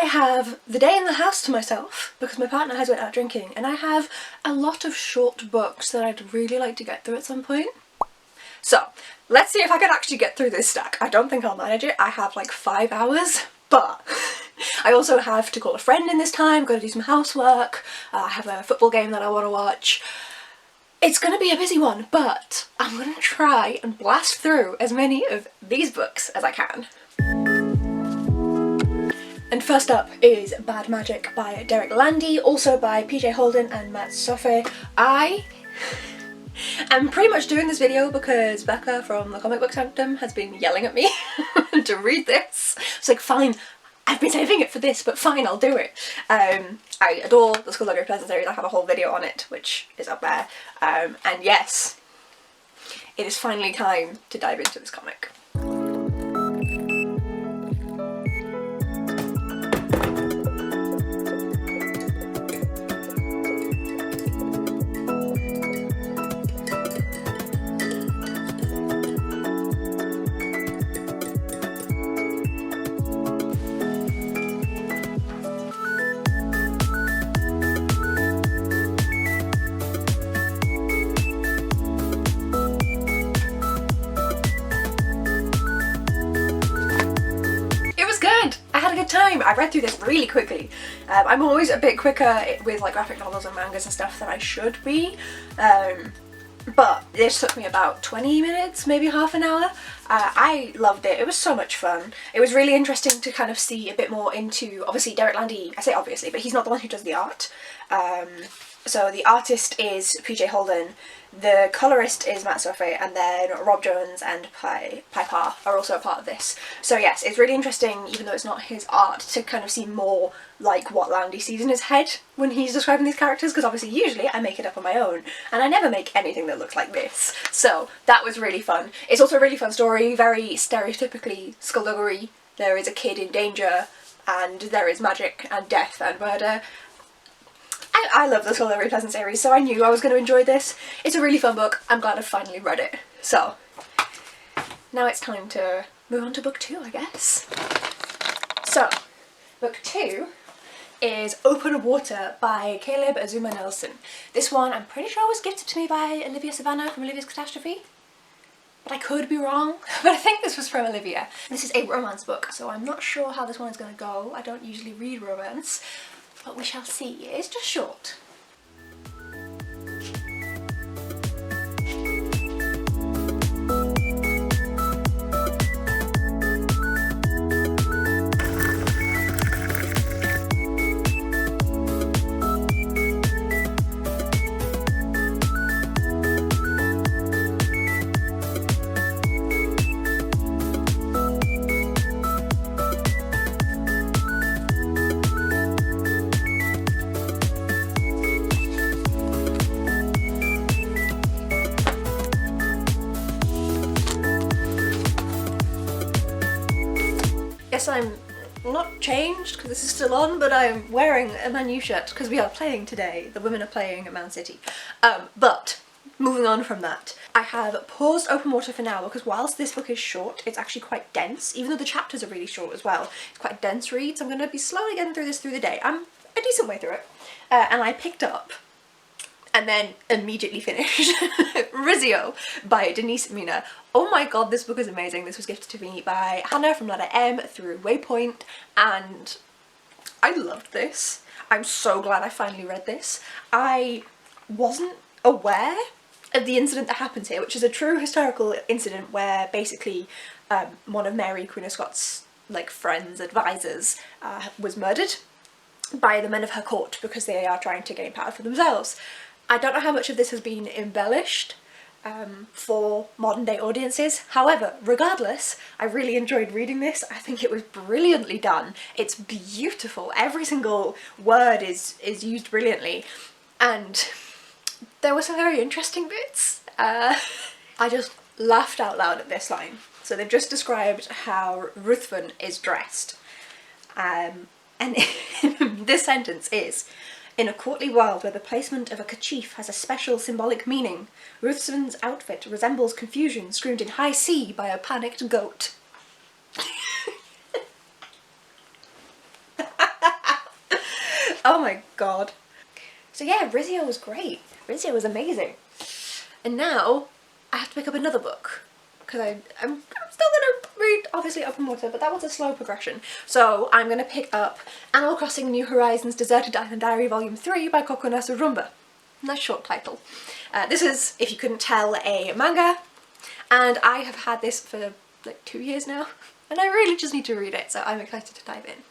have the day in the house to myself because my partner has went out drinking, and I have a lot of short books that I'd really like to get through at some point. So let's see if I can actually get through this stack. I don't think I'll manage it. I have like 5 hours, but I also have to call a friend in this time, got to do some housework, I have a football game that I want to watch. It's going to be a busy one, but I'm going to try and blast through as many of these books as I can. And first up is Bad Magic by Derek Landy, also by PJ Holden and Matt Sofe. I'm pretty much doing this video because Becca from the Comic Book Sanctum has been yelling at me to read this. It's like, fine, I've been saving it for this, but fine, I'll do it. I adore the Skullduggery Pleasant series. I have a whole video on it, which is up there. And yes, it is finally time to dive into this comic. Time. I read through this really quickly. I'm always a bit quicker with like graphic novels and mangas and stuff than I should be, but this took me about 20 minutes, maybe half an hour. I loved it. It was so much fun. It was really interesting to kind of see a bit more into, obviously Derek Landy, I say obviously, but he's not the one who does the art. So the artist is PJ Holden, the colourist is Matt Sofe, and then Rob Jones and Piper are also a part of this. So yes, it's really interesting, even though it's not his art, to kind of see more like what Landy sees in his head when he's describing these characters, because obviously usually I make it up on my own, and I never make anything that looks like this. So that was really fun. It's also a really fun story, very stereotypically skullduggery. There is a kid in danger, and there is magic and death and murder. I love the Skullduggery Pleasant series, so I knew I was going to enjoy this. It's a really fun book. I'm glad I finally read it. So, now it's time to move on to book 2, I guess. So, book 2 is Open Water by Caleb Azuma Nelson. This one I'm pretty sure was gifted to me by Olivia Savannah from Olivia's Catastrophe, but I could be wrong. But I think this was from Olivia. This is a romance book, so I'm not sure how this one is going to go. I don't usually read romance, but we shall see. It's just short. I'm not changed because this is still on, but I'm wearing a Man U shirt because we are playing today. The women are playing at Man City. But moving on from that, I have paused Open Water for now because whilst this book is short, it's actually quite dense, even though the chapters are really short as well. It's quite a dense read, so I'm going to be slowly getting through this through the day. I'm a decent way through it. And I picked up and then immediately finished Rizzio by Denise Mina. Oh my god, this book is amazing. This was gifted to me by Hannah from letter M through Waypoint, and I loved this. I'm so glad I finally read this. I wasn't aware of the incident that happens here, which is a true historical incident where basically one of Mary, Queen of Scots, like friends, advisors, was murdered by the men of her court because they are trying to gain power for themselves. I don't know how much of this has been embellished for modern day audiences. However, regardless, I really enjoyed reading this. I think it was brilliantly done. It's beautiful. Every single word is used brilliantly, and there were some very interesting bits. I just laughed out loud at this line. So they've just described how Ruthven is dressed, and this sentence is: in a courtly world where the placement of a kerchief has a special symbolic meaning, Ruthven's outfit resembles confusion screamed in high C by a panicked goat. Oh my god. So yeah, Rizzio was great. Rizzio was amazing. And now I have to pick up another book because I'm still gonna read obviously Open Water, but that was a slow progression. So I'm gonna pick up Animal Crossing New Horizons Deserted Island Diary Volume 3 by Kokona Surumba. Nice short title. This is, if you couldn't tell, a manga, and I have had this for like 2 years now, and I really just need to read it, so I'm excited to dive in.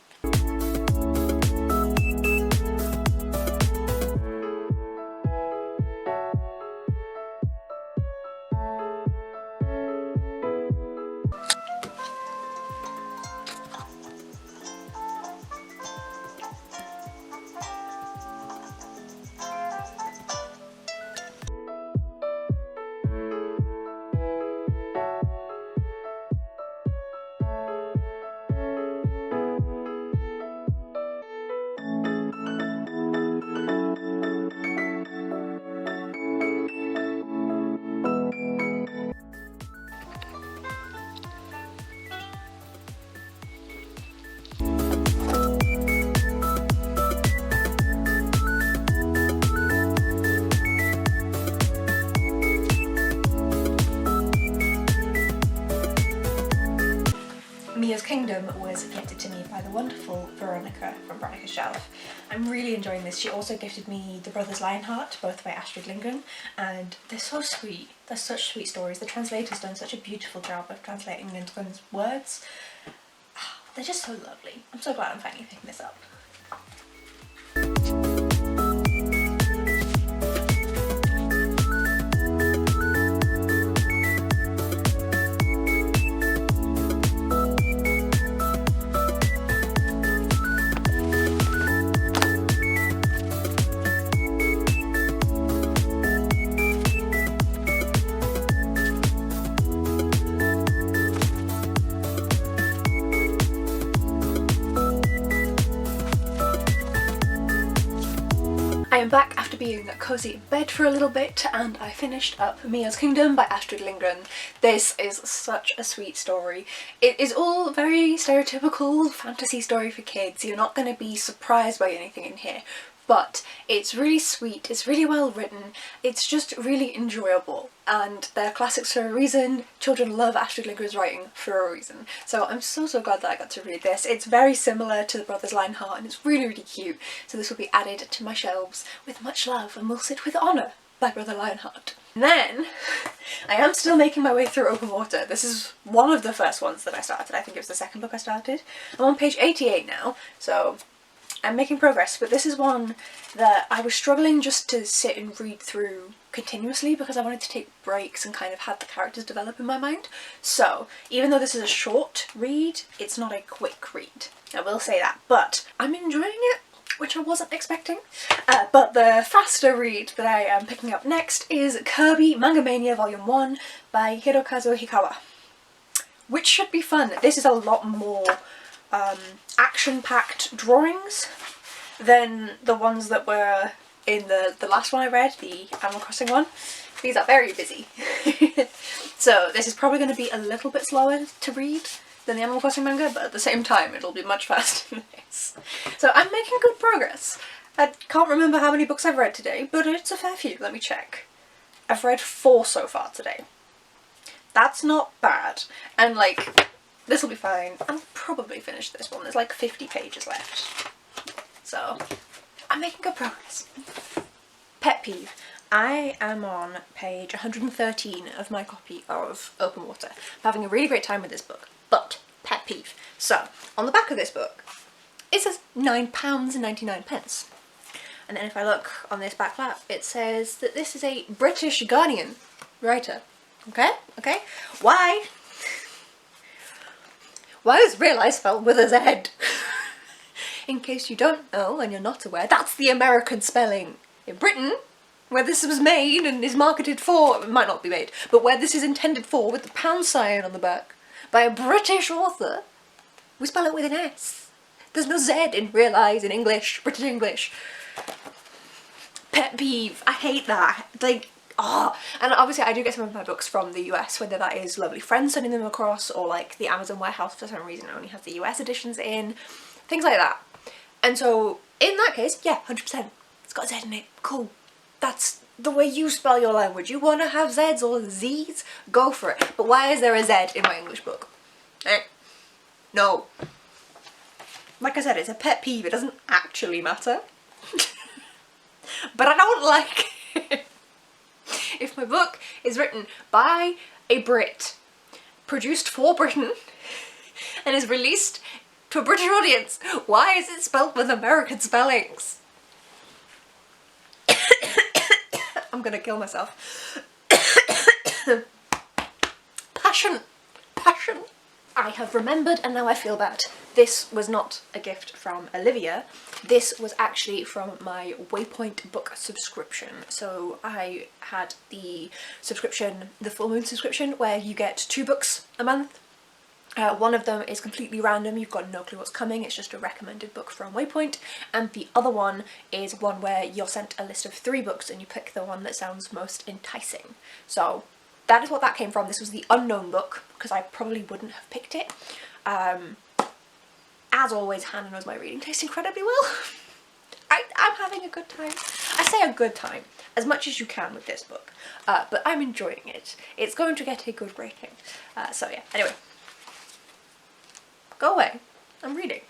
Mia's Kingdom was gifted to me by the wonderful Veronica from Veronica's Shelf. I'm really enjoying this. She also gifted me The Brothers Lionheart, both by Astrid Lindgren, and they're so sweet. They're such sweet stories. The translator's done such a beautiful job of translating Lindgren's words. They're just so lovely. I'm so glad I'm finally picking this up. I am back after being cozy in bed for a little bit, and I finished up Mia's Kingdom by Astrid Lindgren. This is such a sweet story. It is all very stereotypical fantasy story for kids. You're not going to be surprised by anything in here, but it's really sweet, it's really well written, it's just really enjoyable, and they're classics for a reason. Children love Astrid Lindgren's writing for a reason, so I'm so glad that I got to read this. It's very similar to The Brothers Lionheart and it's really cute, so this will be added to my shelves with much love and will sit with honour by Brother Lionheart. And then, I am still making my way through Open Water. This is one of the first ones that I started. I think it was the second book I started. I'm on page 88 now, so I'm making progress, but this is one that I was struggling just to sit and read through continuously because I wanted to take breaks and kind of have the characters develop in my mind. So even though this is a short read, it's not a quick read. I will say that, but I'm enjoying it, which I wasn't expecting. But the faster read that I am picking up next is Kirby Manga Mania Volume 1 by Hirokazu Hikawa, which should be fun. This is a lot more action-packed drawings than the ones that were in the last one I read, the Animal Crossing one. These are very busy. So this is probably going to be a little bit slower to read than the Animal Crossing manga, but at the same time it'll be much faster than this. So I'm making good progress. I can't remember how many books I've read today, but it's a fair few. Let me check. I've read 4 so far today. That's not bad. And like, this will be fine. I'll probably finish this one. There's like 50 pages left. So, I'm making good progress. Pet peeve. I am on page 113 of my copy of Open Water. I'm having a really great time with this book, but pet peeve. So, on the back of this book, it says £9.99. And then if I look on this back flap, it says that this is a British Guardian writer. Okay? Okay? Why? Why is real spelled with a Z? In case you don't know and you're not aware, that's the American spelling. In Britain, where this was made and is marketed for, it might not be made, but where this is intended for with the pound sign on the back by a British author, we spell it with an S. There's no Z in real eyes in English, British English. Pet peeve. I hate that. Like, oh. And obviously I do get some of my books from the US, whether that is lovely friends sending them across or like the Amazon warehouse for some reason only has the US editions in, things like that. And so In that case, yeah, 100%. It's got a Z in it. Cool. That's the way you spell your language. You want to have Zs or Zs? Go for it. But why is there a Z in my English book? No. Like I said, it's a pet peeve. It doesn't actually matter. But I don't like it. If my book is written by a Brit, produced for Britain, and is released to a British audience, why is it spelled with American spellings? I'm gonna kill myself. Passion. Passion. I have remembered and now I feel bad. This was not a gift from Olivia. This was actually from my Waypoint book subscription. So I had the subscription, the full moon subscription, where you get 2 books a month. One of them is completely random, you've got no clue what's coming, it's just a recommended book from Waypoint, and the other one is one where you're sent a list of 3 books and you pick the one that sounds most enticing. So that is what that came from. This was the unknown book, because I probably wouldn't have picked it. As always, Hannah knows my reading taste incredibly well. I'm having a good time. I say a good time, as much as you can with this book, but I'm enjoying it. It's going to get a good rating. So yeah, anyway. Go away. I'm reading.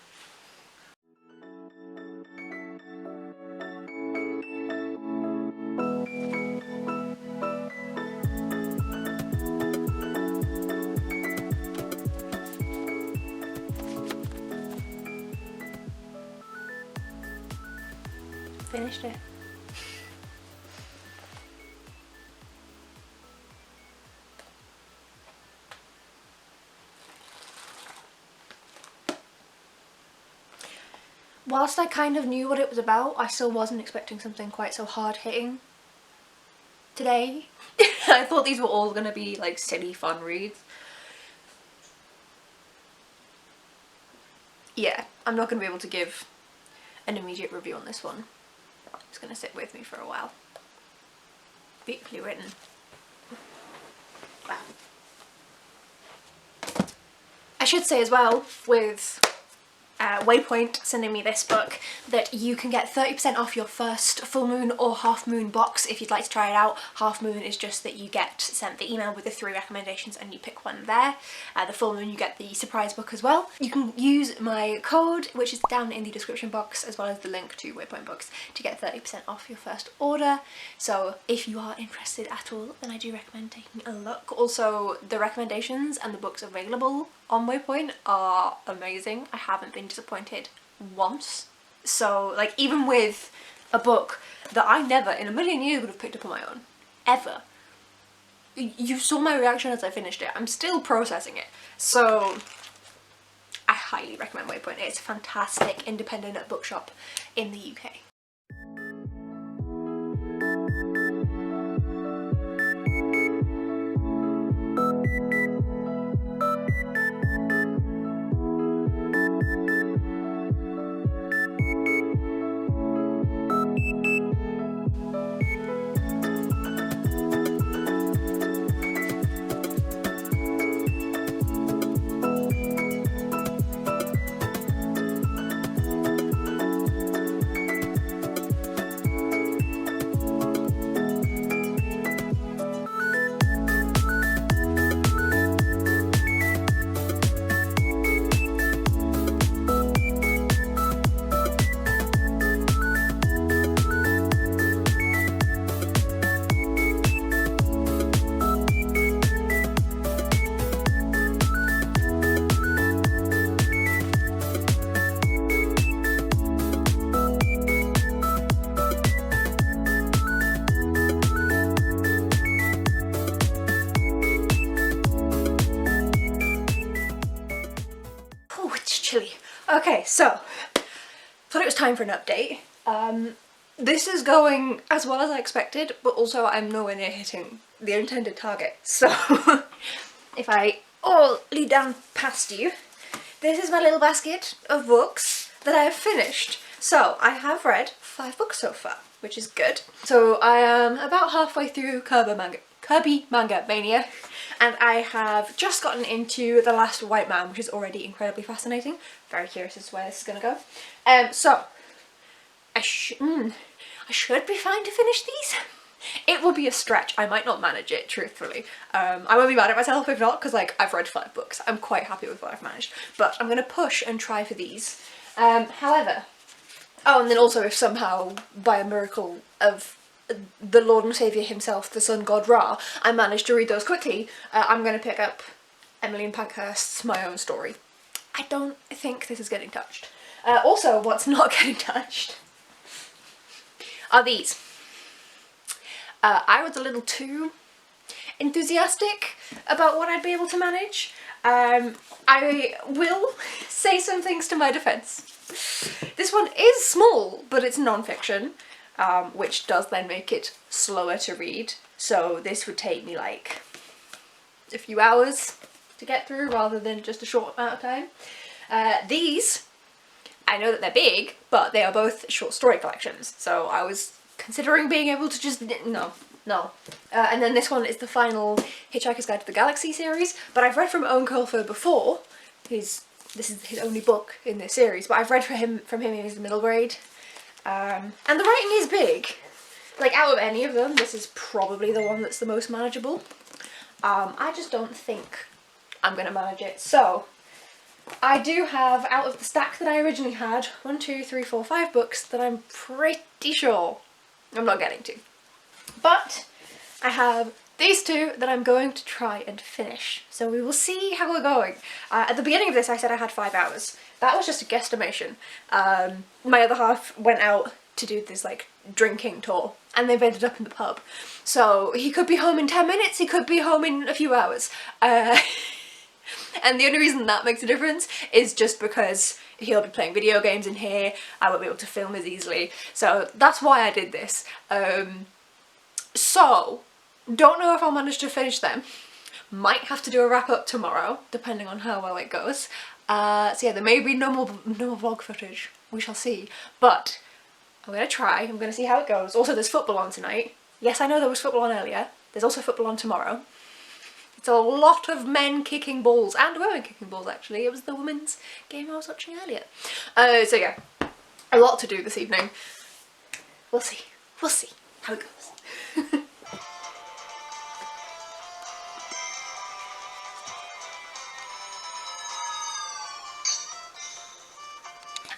Finished it. Whilst I kind of knew what it was about, I still wasn't expecting something quite so hard-hitting today. I thought these were all going to be like silly fun reads. Yeah, I'm not going to be able to give an immediate review on this one. It's going to sit with me for a while. Beautifully written. Wow. I should say as well, with Waypoint sending me this book, that you can get 30% off your first full moon or half moon box if you'd like to try it out. Half moon is just that you get sent the email with the 3 recommendations and you pick one there. The full moon you get the surprise book as well. You can use my code, which is down in the description box, as well as the link to Waypoint Books, to get 30% off your first order. So if you are interested at all, then I do recommend taking a look. Also, the recommendations and the books available on Waypoint are amazing. I haven't been disappointed once. So like, even with a book that I never in a million years would have picked up on my own, ever, you saw my reaction as I finished it. I'm still processing it. So I highly recommend Waypoint. It's a fantastic independent bookshop in the UK. Okay, so thought it was time for an update. This is going as well as I expected, but also I'm nowhere near hitting the intended target. So if I lead down past you, this is my little basket of books that I have finished. So I have read 5 books so far, which is good. So I am about halfway through Kirby Manga Mania, and I have just gotten into The Last White Man, which is already incredibly fascinating. Very curious as to where this is going to go. So I should be fine to finish these. It will be a stretch. I might not manage it, truthfully. I won't be mad at myself if not, because like I've read 5 books. I'm quite happy with what I've managed, but I'm gonna push and try for these. However, oh, and then also if somehow by a miracle of the Lord and Saviour himself, the sun god Ra, I managed to read those quickly, I'm gonna pick up Emmeline Pankhurst's My Own Story. I don't think this is getting touched. Also, what's not getting touched are these. I was a little too enthusiastic about what I'd be able to manage. I will say some things to my defence. This one is small, but it's non-fiction, which does then make it slower to read. So this would take me like a few hours to get through rather than just a short amount of time. These, I know that they're big, but they are both short story collections. So I was considering being able to just, no. And then this one is the final Hitchhiker's Guide to the Galaxy series, but I've read from Owen Colfer before. This is his only book in this series, but I've read from him in his middle grade. And the writing is big. Like, out of any of them, this is probably the one that's the most manageable. I just don't think I'm gonna manage it. So, I do have, out of the stack that I originally had, 1, 2, 3, 4, 5 books that I'm pretty sure I'm not getting to. But I have these 2 that I'm going to try and finish. So we will see how we're going. At the beginning of this I said I had 5 hours. That was just a guesstimation. My other half went out to do this like drinking tour and they've ended up in the pub. So he could be home in 10 minutes, he could be home in a few hours. And the only reason that makes a difference is just because he'll be playing video games in here, I won't be able to film as easily. So that's why I did this. So, don't know if I'll manage to finish them. Might have to do a wrap up tomorrow, depending on how well it goes. So yeah, there may be no more vlog footage. We shall see. But I'm gonna try. I'm gonna see how it goes. Also, there's football on tonight. Yes, I know there was football on earlier. There's also football on tomorrow. It's a lot of men kicking balls, and women kicking balls actually. It was the women's game I was watching earlier. So yeah, a lot to do this evening. We'll see how it goes.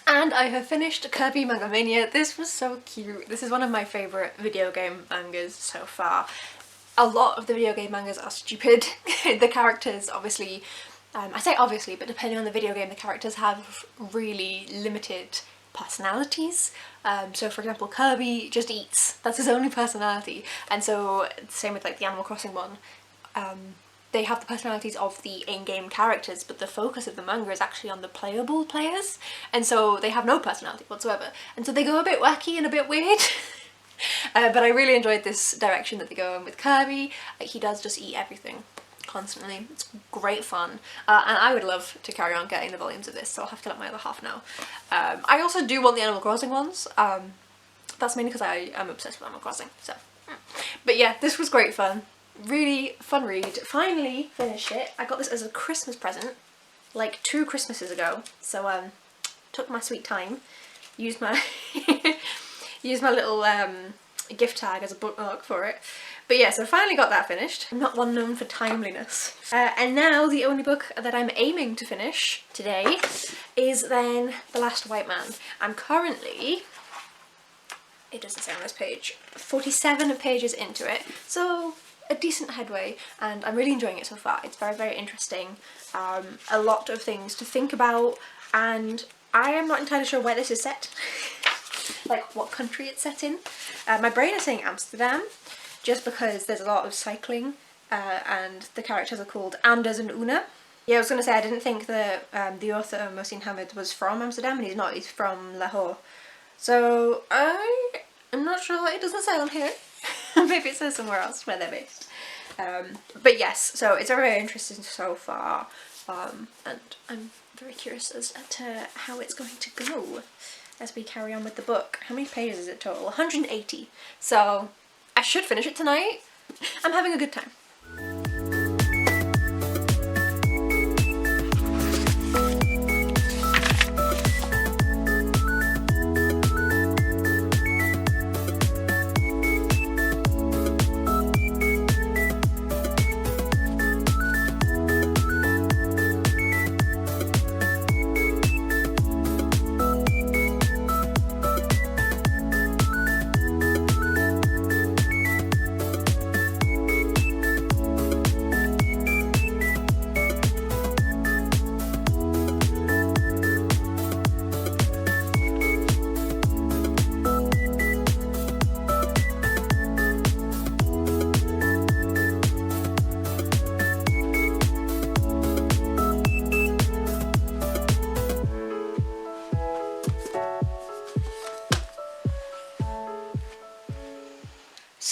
And I have finished Kirby Manga Mania. This was so cute. This is one of my favourite video game mangas so far. A lot of the video game mangas are stupid. The characters obviously, I say obviously, but depending on the video game, the characters have really limited personalities. So for example, Kirby just eats. That's his only personality. And so same with like the Animal Crossing one. They have the personalities of the in-game characters, but the focus of the manga is actually on the playable players. And so they have no personality whatsoever. And so they go a bit wacky and a bit weird. But I really enjoyed this direction that they go in with Kirby. He does just eat everything constantly. It's great fun. And I would love to carry on getting the volumes of this, so I'll have to let my other half know. I also do want the Animal Crossing ones. That's mainly because I am obsessed with Animal Crossing, so. But yeah, this was great fun. Really fun read. Finally finished it. I got this as a Christmas present like 2 Christmases ago, so took my sweet time, used my used my little gift tag as a bookmark for it. But yeah, so finally got that finished. I'm not one known for timeliness. And now the only book that I'm aiming to finish today is then The Last White Man. I'm currently, it doesn't say on this page, 47 pages into it, so a decent headway, and I'm really enjoying it so far. It's very, very interesting. A lot of things to think about, and I am not entirely sure where this is set. Like what country it's set in. My brain is saying Amsterdam, just because there's a lot of cycling, and the characters are called Anders and Una. Yeah, I was going to say I didn't think that the author Mohsin Hamid was from Amsterdam, and he's not, he's from Lahore. So I'm not sure, it doesn't say on here. Maybe it says somewhere else where they're based. But yes, so it's very interesting so far, and I'm very curious as to how it's going to go as we carry on with the book. How many pages is it total? 180. So I should finish it tonight. I'm having a good time.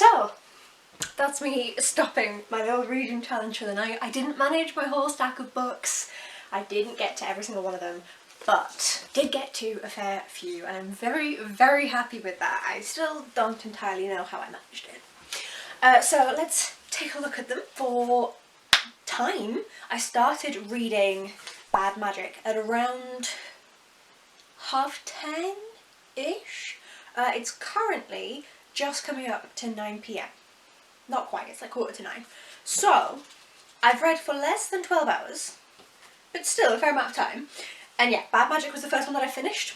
So that's me stopping my little reading challenge for the night. I didn't manage my whole stack of books. I didn't get to every single one of them, but did get to a fair few, and I'm very, very happy with that. I still don't entirely know how I managed it. So let's take a look at them. For time, I started reading Bad Magic at around 10:30-ish. It's currently just coming up to 9 PM. Not quite, it's like 8:45. So, I've read for less than 12 hours, but still a fair amount of time. And yeah, Bad Magic was the first one that I finished.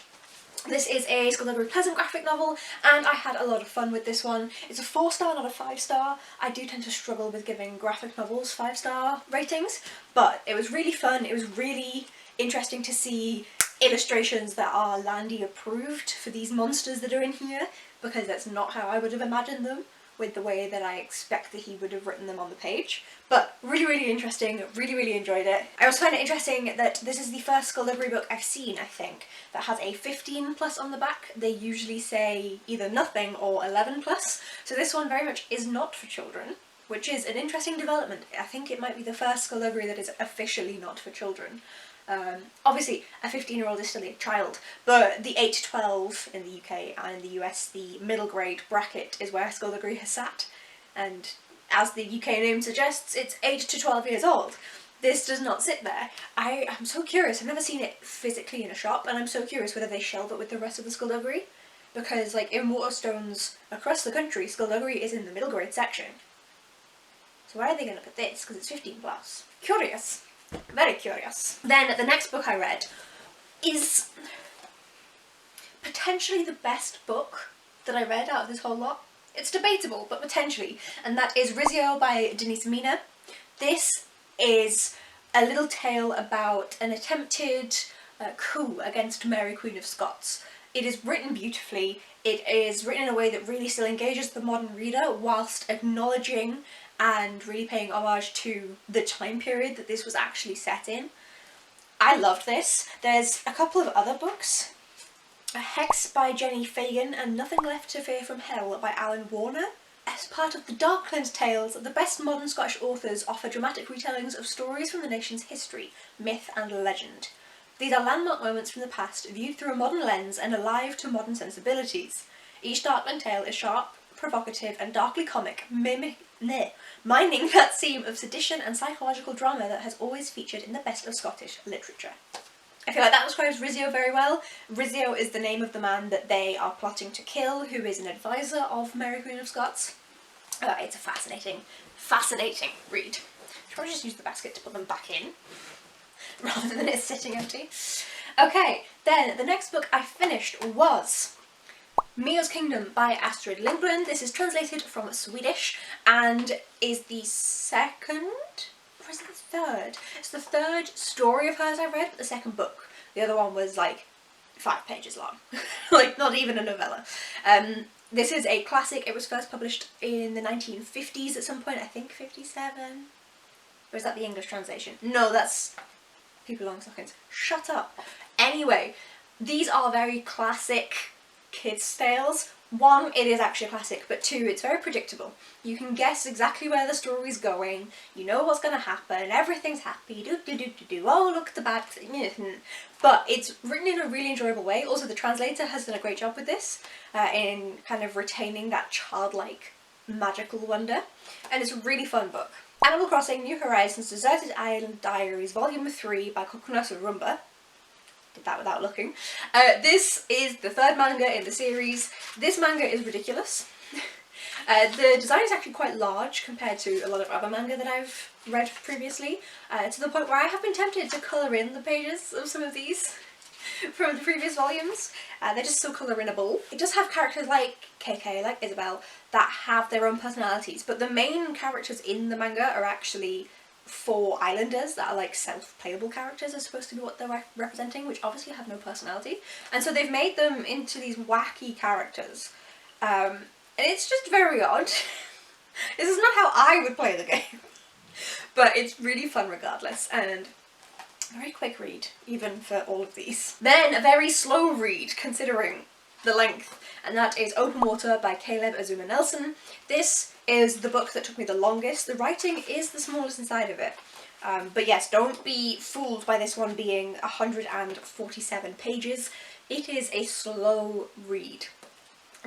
This is a skullduggery pleasant graphic novel, and I had a lot of fun with this one. It's a 4-star, not a 5-star. I do tend to struggle with giving graphic novels 5-star ratings, but it was really fun. It was really interesting to see illustrations that are Landy approved for these monsters that are in here, because that's not how I would have imagined them with the way that I expect that he would have written them on the page. But really, really interesting, really enjoyed it. I also find it interesting that this is the first skullduggery book I've seen, I think, that has a 15+ on the back. They usually say either nothing or 11+, so this one very much is not for children, which is an interesting development. I think it might be the first skullduggery that is officially not for children. Obviously a 15-year-old is still a child, but the 8 to 12 in the UK and in the US, the middle grade bracket is where skullduggery has sat, and as the UK name suggests, it's 8 to 12 years old. This does not sit there. I am so curious. I've never seen it physically in a shop, and I'm so curious whether they shelve it with the rest of the skullduggery, because like in Waterstones across the country, skullduggery is in the middle grade section. So where are they going to put this? Because it's 15+. Curious. Very curious. Then the next book I read is potentially the best book that I read out of this whole lot. It's debatable, but potentially, and that is Rizzio by Denise Mina. This is a little tale about an attempted coup against Mary Queen of Scots. It is written beautifully. It is written in a way that really still engages the modern reader whilst acknowledging and really paying homage to the time period that this was actually set in. I loved this. There's a couple of other books. A Hex by Jenny Fagan and Nothing Left to Fear from Hell by Alan Warner. As part of the Darklands tales, the best modern Scottish authors offer dramatic retellings of stories from the nation's history, myth and legend. These are landmark moments from the past, viewed through a modern lens and alive to modern sensibilities. Each Darkland tale is sharp, provocative and darkly comic, mining that theme of sedition and psychological drama that has always featured in the best of Scottish literature. I feel like that describes Rizzio very well. Rizzio is the name of the man that they are plotting to kill, who is an advisor of Mary Queen of Scots. It's a fascinating read. Should probably just use the basket to put them back in, rather than it sitting empty. Okay, then the next book I finished was Mia's Kingdom by Astrid Lindgren. This is translated from Swedish and is the second, or is it the third? It's the third story of hers I've read, but the second book. The other one was like 5 pages long, like not even a novella. This is a classic. It was first published in the 1950s at some point, I think 57. Or is that the English translation? No, that's People Long Stockings. Shut up. Anyway, these are very classic kids' tales. 1, it is actually a classic, but 2, it's very predictable. You can guess exactly where the story's going, you know what's going to happen, everything's happy, oh look at the bad thing. But it's written in a really enjoyable way. Also, the translator has done a great job with this, in kind of retaining that childlike magical wonder, and it's a really fun book. Animal Crossing: New Horizons Deserted Island Diaries Volume 3 by Kokonasa Rumba. Did that without looking. This is the 3rd manga in the series. This manga is ridiculous. The design is actually quite large compared to a lot of other manga that I've read previously, to the point where I have been tempted to colour in the pages of some of these from the previous volumes. They're just so colour-inable. It does have characters like KK, like Isabel, that have their own personalities, but the main characters in the manga are actually 4 islanders that are like self-playable characters, is supposed to be what they're representing, which obviously have no personality, and so they've made them into these wacky characters, and it's just very odd. This is not how I would play the game, but it's really fun regardless, and a very quick read even for all of these. Then a very slow read, considering the length, and that is Open Water by Caleb Azuma Nelson. This is the book that took me the longest. The writing is the smallest inside of it. But yes, don't be fooled by this one being 147 pages. It is a slow read.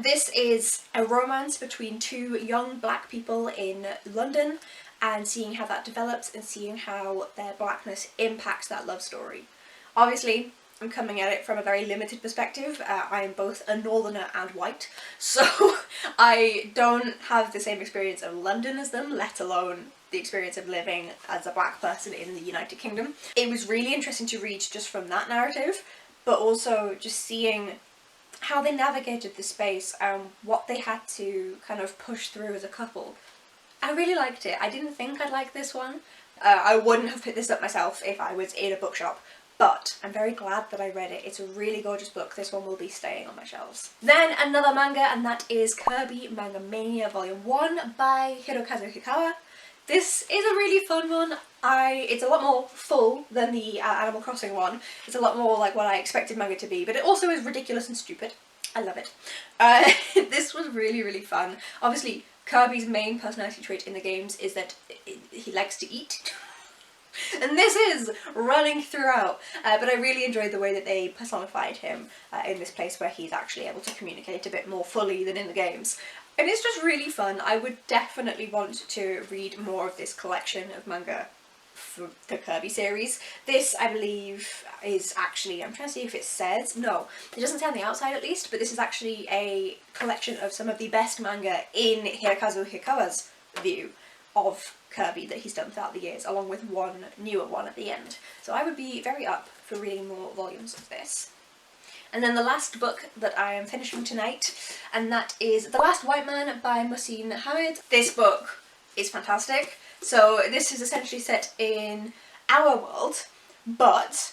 This is a romance between two young black people in London, and seeing how that develops and seeing how their blackness impacts that love story. Obviously, I'm coming at it from a very limited perspective. I am both a northerner and white, so I don't have the same experience of London as them, let alone the experience of living as a black person in the United Kingdom. It was really interesting to read just from that narrative, but also just seeing how they navigated the space and what they had to kind of push through as a couple. I really liked it. I didn't think I'd like this one. I wouldn't have picked this up myself if I was in a bookshop, but I'm very glad that I read it. It's a really gorgeous book. This one will be staying on my shelves. Then another manga, and that is Kirby Manga Mania Volume 1 by Hirokazu Hikawa. This is a really fun one. It's a lot more full than the Animal Crossing one. It's a lot more like what I expected manga to be, but it also is ridiculous and stupid. I love it. This was really, really fun. Obviously, Kirby's main personality trait in the games is that he likes to eat. And this is running throughout, but I really enjoyed the way that they personified him in this place where he's actually able to communicate a bit more fully than in the games. And it's just really fun. I would definitely want to read more of this collection of manga for the Kirby series. This, I believe, is actually, I'm trying to see if it says, no, it doesn't say on the outside at least, but this is actually a collection of some of the best manga in Hirokazu Hikawa's view of Kirby that he's done throughout the years, along with one newer one at the end. So I would be very up for reading more volumes of this. And then the last book that I am finishing tonight, and that is The Last White Man by Muhsin Hamid. This book is fantastic. So this is essentially set in our world, but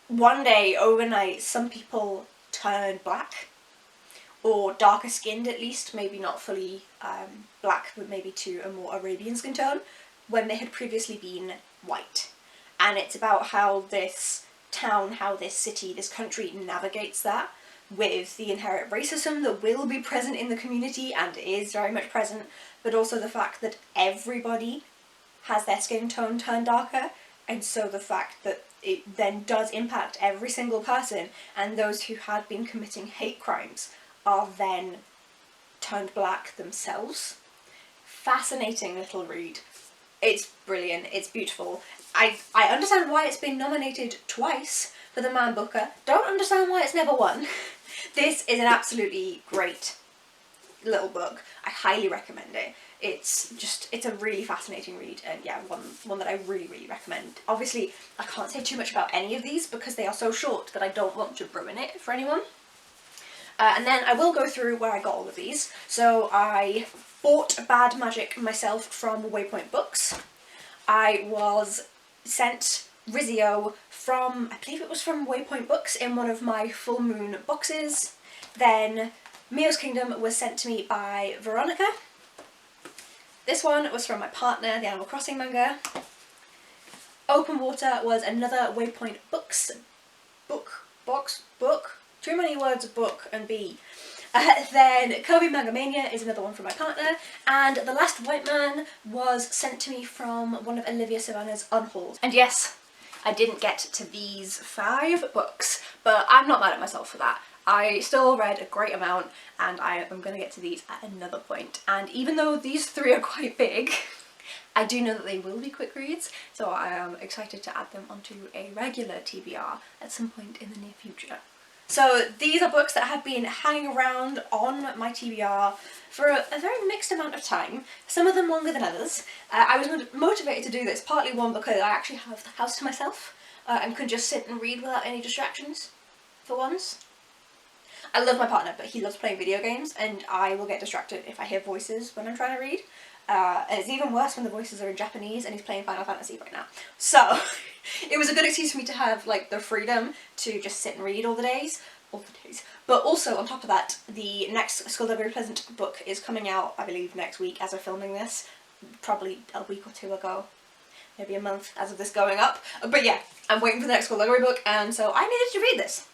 one day, overnight, some people turn black, or darker skinned at least, maybe not fully black, but maybe to a more Arabian skin tone, when they had previously been white. And it's about how this town, how this city, this country navigates that with the inherent racism that will be present in the community and is very much present, but also the fact that everybody has their skin tone turned darker, and so the fact that it then does impact every single person, and those who had been committing hate crimes are then turned black themselves. Fascinating little read. It's brilliant, it's beautiful. I understand why it's been nominated twice for the Man Booker. Don't understand why it's never won. This is an absolutely great little book. I highly recommend it. It's a really fascinating read, and yeah, one that I really, really recommend. Obviously, I can't say too much about any of these because they are so short that I don't want to ruin it for anyone. And then I will go through where I got all of these. So I bought Bad Magic myself from Waypoint Books. I was sent Rizzio from, I believe it was from Waypoint Books, in one of my full moon boxes. Then Mio's Kingdom was sent to me by Veronica. This one was from my partner, the Animal Crossing manga. Open Water was another Waypoint Books book. Too many words of book and B. Then Kirby Manga Mania is another one from my partner, and The Last White Man was sent to me from one of Olivia Savannah's unhauls. And yes, I didn't get to these 5 books, but I'm not mad at myself for that. I still read a great amount, and I am going to get to these at another point. And even though these 3 are quite big, I do know that they will be quick reads, so I am excited to add them onto a regular TBR at some point in the near future. So these are books that have been hanging around on my TBR for a very mixed amount of time, some of them longer than others. I was motivated to do this, partly one because I actually have the house to myself and can just sit and read without any distractions, for once. I love my partner, but he loves playing video games, and I will get distracted if I hear voices when I'm trying to read. And it's even worse when the voices are in Japanese and he's playing Final Fantasy right now. So it was a good excuse for me to have like the freedom to just sit and read all the days. But also on top of that, the next Skullduggery Pleasant book is coming out, I believe, next week as we're filming this. Probably a week or 2 ago. Maybe a month as of this going up. But yeah, I'm waiting for the next Skullduggery book, and so I needed to read this.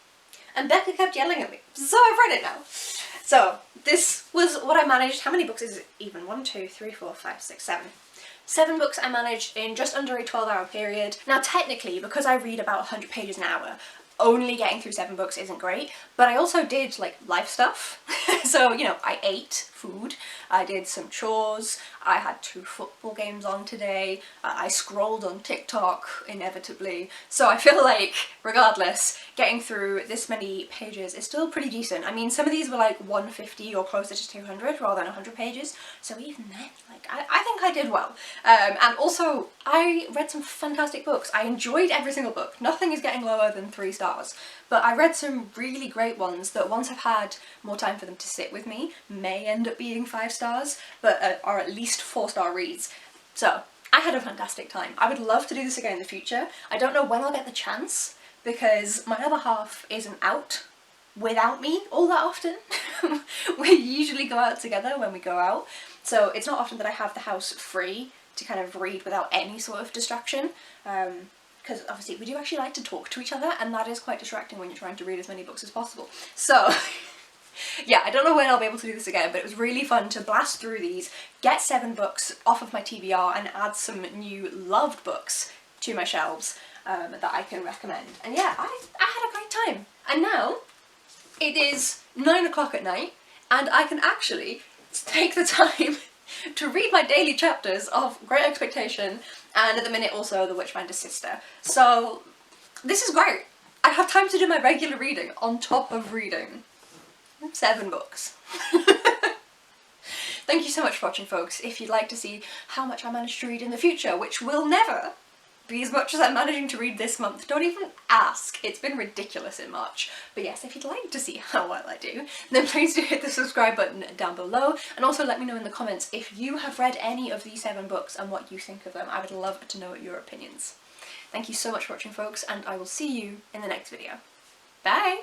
and Becca kept yelling at me, so I've read it now. So this was what I managed. How many books is it even? 1, 2, 3, 4, 5, 6, 7. 7 books I managed in just under a 12-hour period. Now technically, because I read about 100 pages an hour, only getting through 7 books isn't great, but I also did like life stuff. So, you know, I ate food, I did some chores, I had 2 football games on today, I scrolled on TikTok inevitably, so I feel like, regardless, getting through this many pages is still pretty decent. I mean, some of these were like 150 or closer to 200 rather than 100 pages, so even then, like, I think I did well. And also, I read some fantastic books. I enjoyed every single book. Nothing is getting lower than 3 stars. But I read some really great ones that once I've had more time for them to sit with me may end up being 5 stars, but are at least 4-star reads. So I had a fantastic time. I would love to do this again in the future. I don't know when I'll get the chance because my other half isn't out without me all that often. We usually go out together when we go out, so it's not often that I have the house free to kind of read without any sort of distraction. Because obviously we do actually like to talk to each other, and that is quite distracting when you're trying to read as many books as possible. So yeah, I don't know when I'll be able to do this again, but it was really fun to blast through these, get 7 books off of my TBR and add some new loved books to my shelves that I can recommend. And yeah, I had a great time. And now it is 9 o'clock at night and I can actually take the time to read my daily chapters of Great Expectation and at the minute also The Witchfinder's Sister. So this is great. I have time to do my regular reading on top of reading 7 books. Thank you so much for watching, folks. If you'd like to see how much I manage to read in the future, which will never be as much as I'm managing to read this month, don't even ask. It's been ridiculous in March. But yes, if you'd like to see how well I do, then please do hit the subscribe button down below, and also let me know in the comments if you have read any of these 7 books and what you think of them. I would love to know your opinions. Thank you so much for watching, folks, and I will see you in the next video. Bye!